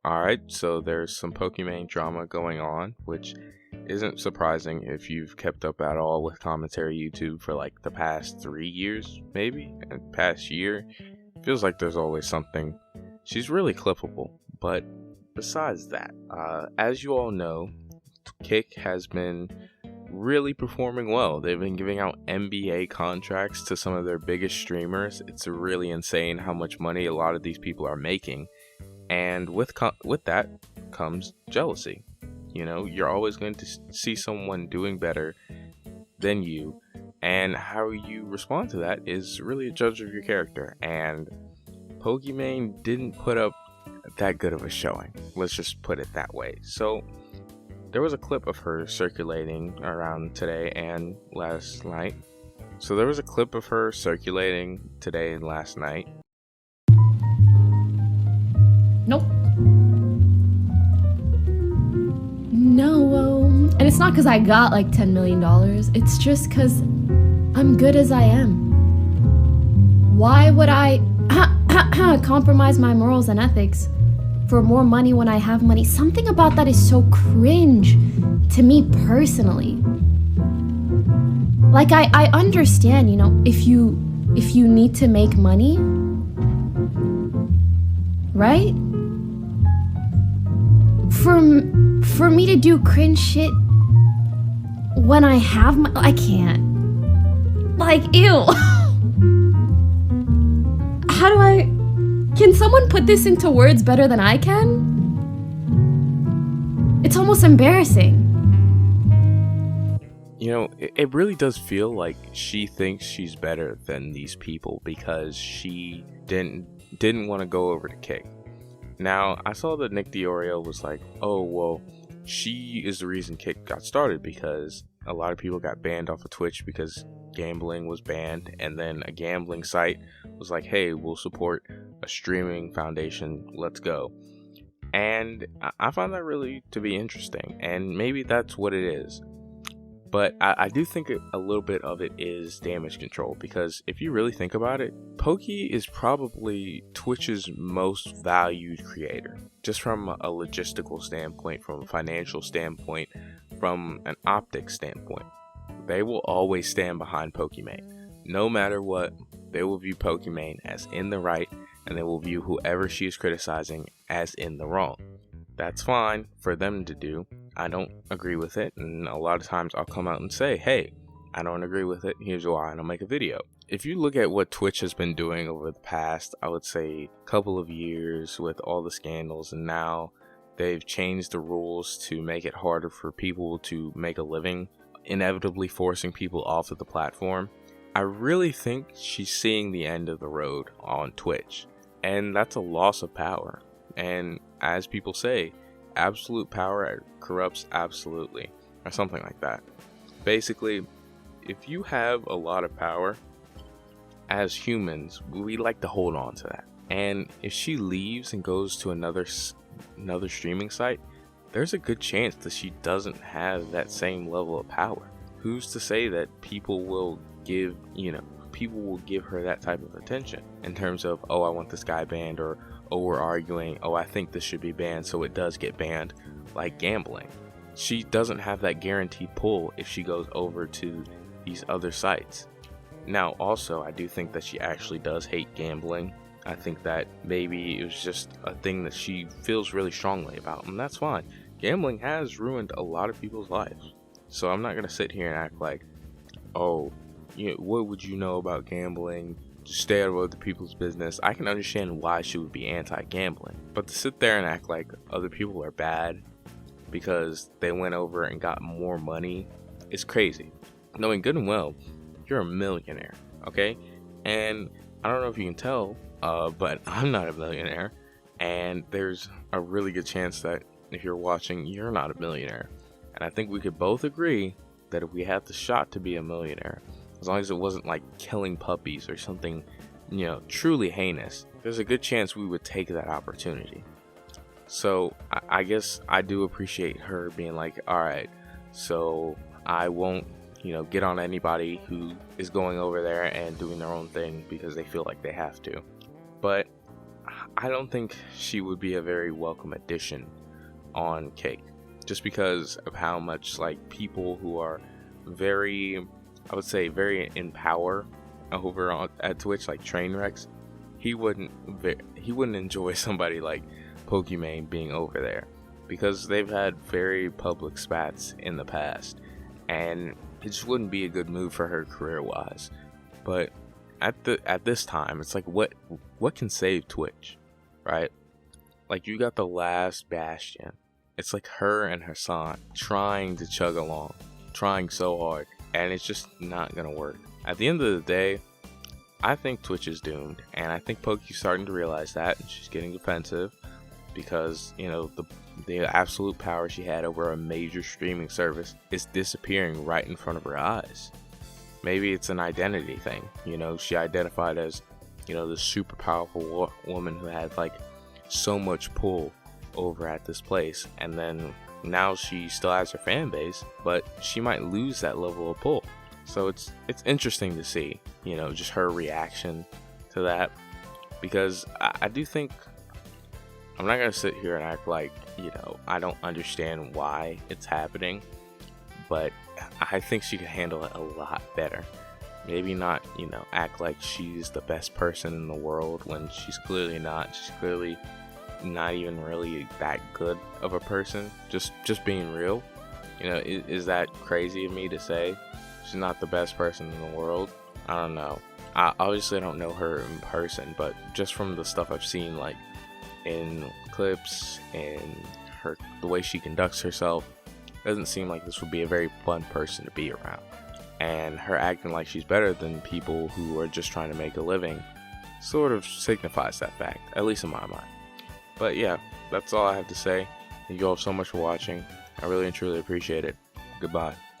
Alright, so there's some Pokimane drama going on, which isn't surprising if you've kept up at all with commentary YouTube for like the past 3 years, maybe, and past year. Feels like there's always something. She's really clippable, but besides that, as you all know, Kick has been really performing well. They've been giving out NBA contracts to some of their biggest streamers. It's really insane how much money a lot of these people are making. And with that comes jealousy. You know, you're always going to see someone doing better than you, and how you respond to that is really a judge of your character. And Pokimane didn't put up that good of a showing. Let's just put it that way. So there was a clip of her circulating around today and last night. Nope. No, and it's not because I got like $10 million. It's just because I'm good as I am. Why would I compromise my morals and ethics for more money when I have money? Something about that is so cringe to me personally. Like, I understand, you know, if you need to make money, right? For me to do cringe shit when I have I can't. Like, ew. Can someone put this into words better than I can? It's almost embarrassing. You know, it really does feel like she thinks she's better than these people because she didn't want to go over to Kick. Now, I saw that Nick Diorio was like, oh, well, she is the reason Kick got started because a lot of people got banned off of Twitch because gambling was banned, and then a gambling site was like, hey, we'll support a streaming foundation, let's go. And I find that really to be interesting, and maybe that's what it is. But I do think a little bit of it is damage control, because if you really think about it, Pokey is probably Twitch's most valued creator, just from a logistical standpoint, from a financial standpoint, from an optics standpoint. They will always stand behind Pokimane. No matter what, they will view Pokimane as in the right, and they will view whoever she is criticizing as in the wrong. That's fine for them to do. I don't agree with it, and a lot of times I'll come out and say, hey, I don't agree with it, here's why, and I'll make a video. If you look at what Twitch has been doing over the past, I would say, couple of years with all the scandals, and now they've changed the rules to make it harder for people to make a living, inevitably forcing people off of the platform, I really think she's seeing the end of the road on Twitch, and that's a loss of power. And as people say, absolute power corrupts absolutely, or something like that. Basically, if you have a lot of power, as humans, we like to hold on to that. And if she leaves and goes to another streaming site, there's a good chance that she doesn't have that same level of power. Who's to say that people will give her that type of attention in terms of, oh, I want this guy banned, or oh, we're arguing, oh, I think this should be banned, so it does get banned, like gambling. She doesn't have that guaranteed pull if she goes over to these other sites. Now, also, I do think that she actually does hate gambling. I think that maybe it was just a thing that she feels really strongly about, and that's fine. Gambling has ruined a lot of people's lives. So I'm not going to sit here and act like, oh, what would you know about gambling? Just stay out of other people's business. I can understand why she would be anti-gambling, but to sit there and act like other people are bad because they went over and got more money is crazy. Knowing good and well, you're a millionaire, okay? And I don't know if you can tell, but I'm not a millionaire, and there's a really good chance that if you're watching, you're not a millionaire. And I think we could both agree that if we had the shot to be a millionaire, as long as it wasn't like killing puppies or something, truly heinous, there's a good chance we would take that opportunity. So I guess I do appreciate her being like, alright, so I won't, get on anybody who is going over there and doing their own thing because they feel like they have to. But I don't think she would be a very welcome addition on Cake, just because of how much like people who are very, I would say, very in power over at Twitch, like train wrecks. He wouldn't enjoy somebody like Pokimane being over there, because they've had very public spats in the past, and it just wouldn't be a good move for her career wise. But at this time, it's like what can save Twitch, right? Like, you got the last bastion. It's like her and Hassan trying to chug along, trying so hard, and it's just not gonna work. At the end of the day, I think Twitch is doomed, and I think Poki's starting to realize that, and she's getting defensive because, you know, the absolute power she had over a major streaming service is disappearing right in front of her eyes. Maybe it's an identity thing. You know, she identified as, you know, the super powerful woman who had like so much pull over at this place, and then now she still has her fan base, but she might lose that level of pull. So it's interesting to see, you know, just her reaction to that, because I do think, I'm not gonna sit here and act like, you know, I don't understand why it's happening, but I think she could handle it a lot better. Maybe not, you know, act like she's the best person in the world when she's clearly not. She's clearly not even really that good of a person. Just being real. You know, is that crazy of me to say? She's not the best person in the world. I don't know. I obviously don't know her in person, but just from the stuff I've seen, like in clips and the way she conducts herself, doesn't seem like this would be a very fun person to be around. And her acting like she's better than people who are just trying to make a living sort of signifies that fact, at least in my mind. But yeah, that's all I have to say. Thank you all so much for watching. I really and truly appreciate it. Goodbye.